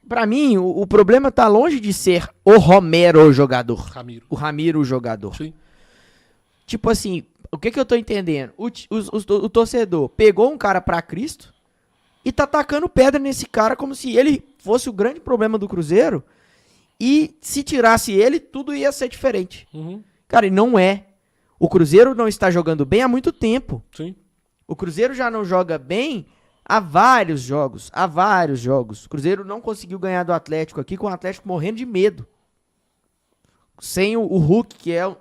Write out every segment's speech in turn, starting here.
Pra mim, o problema tá longe de ser o Romero o jogador. O Ramiro o jogador. Sim. Tipo assim, o que eu tô entendendo? O torcedor pegou um cara pra Cristo e tá tacando pedra nesse cara como se ele fosse o grande problema do Cruzeiro e se tirasse ele, tudo ia ser diferente. Uhum. Cara, e não é. O Cruzeiro não está jogando bem há muito tempo. Sim. O Cruzeiro já não joga bem há vários jogos. Há vários jogos. O Cruzeiro não conseguiu ganhar do Atlético aqui, com o Atlético morrendo de medo. Sem o Hulk, que é o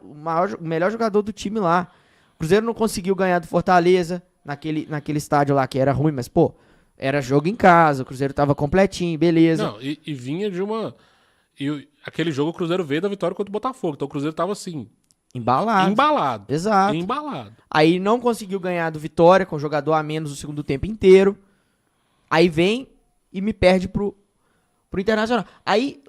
melhor jogador do time lá. O Cruzeiro não conseguiu ganhar do Fortaleza, naquele estádio lá que era ruim, mas, pô, era jogo em casa, o Cruzeiro tava completinho, beleza. Não, e vinha de uma... aquele jogo o Cruzeiro veio da vitória contra o Botafogo, então o Cruzeiro tava assim... Embalado. Exato. Embalado. Aí não conseguiu ganhar do Vitória, com o jogador a menos o segundo tempo inteiro. Aí vem e me perde pro Internacional. Aí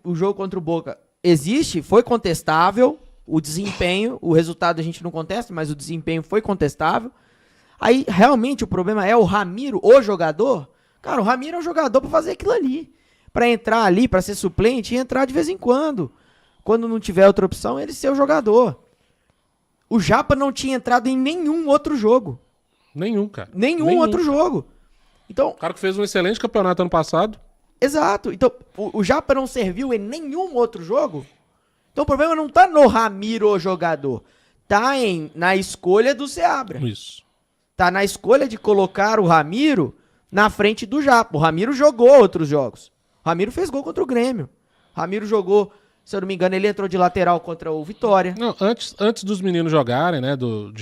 o jogo contra o Boca existe, foi contestável, o desempenho, o resultado a gente não contesta, mas o desempenho foi contestável. Aí realmente o problema é o Ramiro, o jogador. Cara, o Ramiro é um jogador pra fazer aquilo ali. Pra entrar ali, pra ser suplente e entrar de vez em quando. Quando não tiver outra opção, ele ser o jogador. O Japa não tinha entrado em nenhum outro jogo. Nenhum, cara. Nenhum outro jogo. Então, o cara que fez um excelente campeonato ano passado. Exato. Então, o Japa não serviu em nenhum outro jogo. Então o problema não tá no Ramiro, o jogador. Tá na escolha do Seabra. Isso. Tá na escolha de colocar o Ramiro na frente do Japa. O Ramiro jogou outros jogos. O Ramiro fez gol contra o Grêmio. O Ramiro jogou... Se eu não me engano, ele entrou de lateral contra o Vitória. Não, antes dos meninos jogarem, né? Do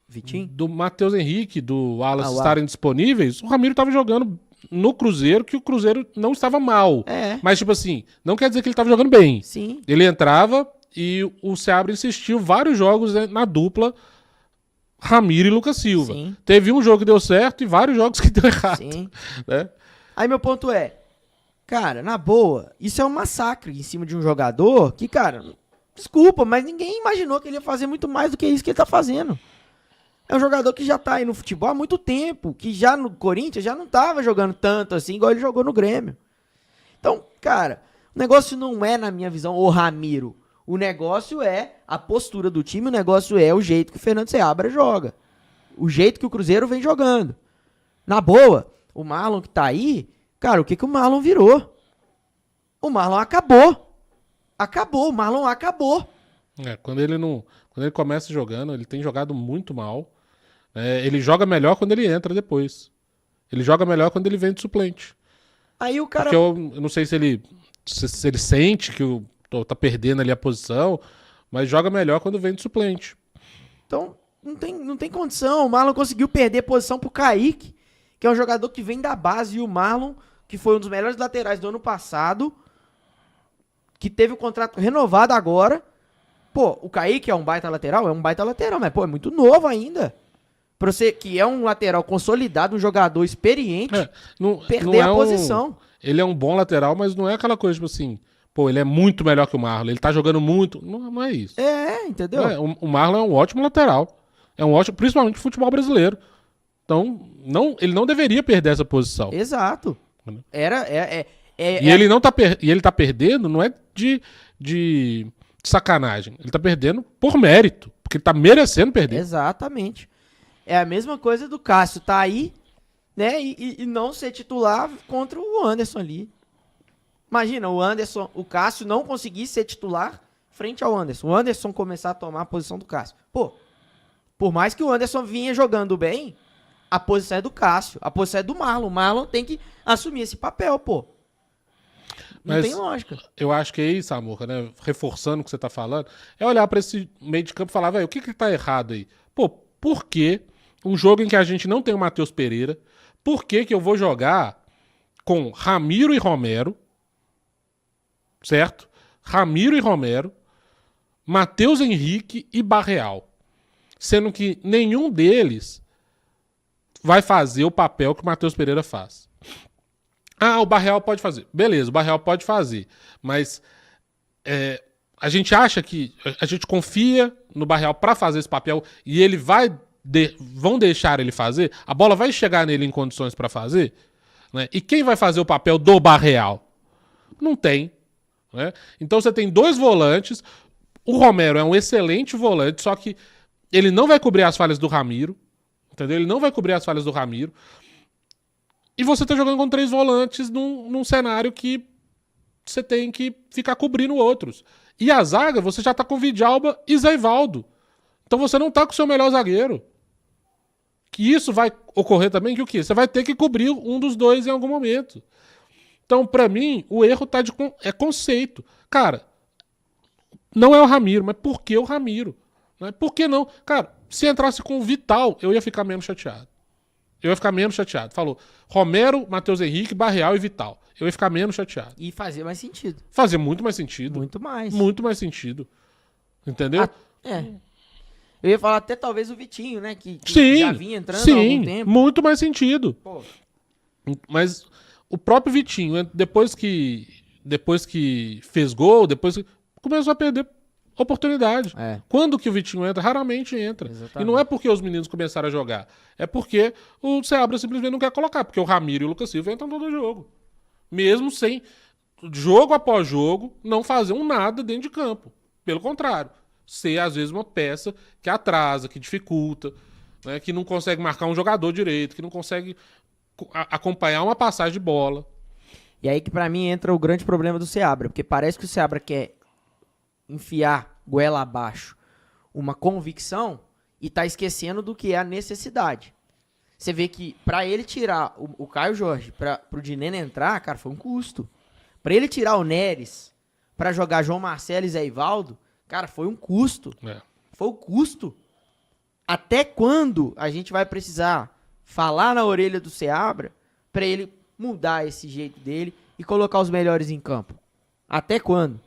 Vitinho? Do Matheus Henrique, do Wallace estarem disponíveis, o Ramiro estava jogando no Cruzeiro, que o Cruzeiro não estava mal. É. Mas, tipo assim, não quer dizer que ele estava jogando bem. Sim. Ele entrava e o Seabra insistiu vários jogos na dupla Ramiro e Lucas Silva. Sim. Teve um jogo que deu certo e vários jogos que deu errado. Sim. Né? Aí meu ponto é, cara, na boa, isso é um massacre em cima de um jogador que, cara, desculpa, mas ninguém imaginou que ele ia fazer muito mais do que isso que ele tá fazendo. É um jogador que já tá aí no futebol há muito tempo, que já no Corinthians já não tava jogando tanto assim, igual ele jogou no Grêmio. Então, cara, o negócio não é, na minha visão, o Ramiro. O negócio é a postura do time, o negócio é o jeito que o Fernando Seabra joga. O jeito que o Cruzeiro vem jogando. Na boa, o Marlon que tá aí, cara, o que o Marlon virou? O Marlon acabou. Acabou, o Marlon acabou. Quando ele começa jogando, ele tem jogado muito mal. Ele joga melhor quando ele entra depois. Ele joga melhor quando ele vem de suplente. Aí o cara... Porque eu não sei se ele sente que tá perdendo ali a posição, mas joga melhor quando vem de suplente. Então, não tem condição. O Marlon conseguiu perder posição pro Kaique, que é um jogador que vem da base, e o Marlon, que foi um dos melhores laterais do ano passado, que teve o contrato renovado agora. Pô, o Kaique é um baita lateral? É um baita lateral, mas, pô, é muito novo ainda. Pra você que é um lateral consolidado, um jogador experiente, perder a posição. Ele é um bom lateral, mas não é aquela coisa, tipo assim, pô, ele é muito melhor que o Marlon, ele tá jogando muito. Não é isso. Entendeu? O Marlon é um ótimo lateral. É um ótimo, principalmente no futebol brasileiro. Então, ele não deveria perder essa posição. Exato. E ele tá perdendo, não é de sacanagem. Ele tá perdendo por mérito. Porque ele tá merecendo perder. Exatamente. É a mesma coisa do Cássio tá aí, né? E não ser titular contra o Anderson ali. Imagina, o Cássio não conseguir ser titular frente ao Anderson. O Anderson começar a tomar a posição do Cássio. Pô, por mais que o Anderson vinha jogando bem, a posição é do Cássio, a posição é do Marlon. O Marlon tem que assumir esse papel, pô. Não tem lógica. Eu acho que é isso, Samuca, né? Reforçando o que você tá falando, é olhar pra esse meio de campo e falar, velho, o que tá errado aí? Pô, por que um jogo em que a gente não tem o Matheus Pereira, por que eu vou jogar com Ramiro e Romero, certo? Ramiro e Romero, Matheus Henrique e Barreal. Sendo que nenhum deles vai fazer o papel que o Matheus Pereira faz. O Barreal pode fazer. Beleza, o Barreal pode fazer. Mas a gente acha que... A gente confia no Barreal para fazer esse papel e ele vai vão deixar ele fazer? A bola vai chegar nele em condições para fazer? Né? E quem vai fazer o papel do Barreal? Não tem. Né? Então você tem 2 volantes. O Romero é um excelente volante, só que ele não vai cobrir as falhas do Ramiro. Entendeu? Ele não vai cobrir as falhas do Ramiro. E você tá jogando com 3 volantes num cenário que você tem que ficar cobrindo outros. E a zaga, você já tá com Vidalba e Zé Ivaldo. Então você não tá com o seu melhor zagueiro. Que isso vai ocorrer também que o quê? Você vai ter que cobrir um dos 2 em algum momento. Então, pra mim, o erro tá é conceito. Cara, não é o Ramiro, mas por que o Ramiro? Né? Por que não? Cara, se entrasse com o Vital, eu ia ficar menos chateado. Falou Romero, Matheus Henrique, Barreal e Vital. Eu ia ficar menos chateado. E fazia mais sentido. Fazia muito mais sentido. Muito mais. Muito mais sentido. Entendeu? Eu ia falar até talvez o Vitinho, né? Que sim, já vinha entrando há algum tempo. Muito mais sentido. Pô. Mas o próprio Vitinho, depois que fez gol, começou a perder oportunidade. Quando que o Vitinho entra? Raramente entra. Exatamente. E não é porque os meninos começaram a jogar. É porque o Seabra simplesmente não quer colocar. Porque o Ramiro e o Lucas Silva entram todo jogo. Mesmo sem, jogo após jogo, não fazer um nada dentro de campo. Pelo contrário. Ser, às vezes, uma peça que atrasa, que dificulta, né, que não consegue marcar um jogador direito, que não consegue acompanhar uma passagem de bola. E aí que pra mim entra o grande problema do Seabra, porque parece que o Seabra quer enfiar goela abaixo uma convicção e tá esquecendo do que é a necessidade. Você vê que pra ele tirar o Caio Jorge, pro Dineno entrar, cara, foi um custo. Pra ele tirar o Neres pra jogar João Marcelo e Zé Ivaldo, cara, foi um custo. Foi o custo. Até quando a gente vai precisar falar na orelha do Seabra pra ele mudar esse jeito dele e colocar os melhores em campo? Até quando?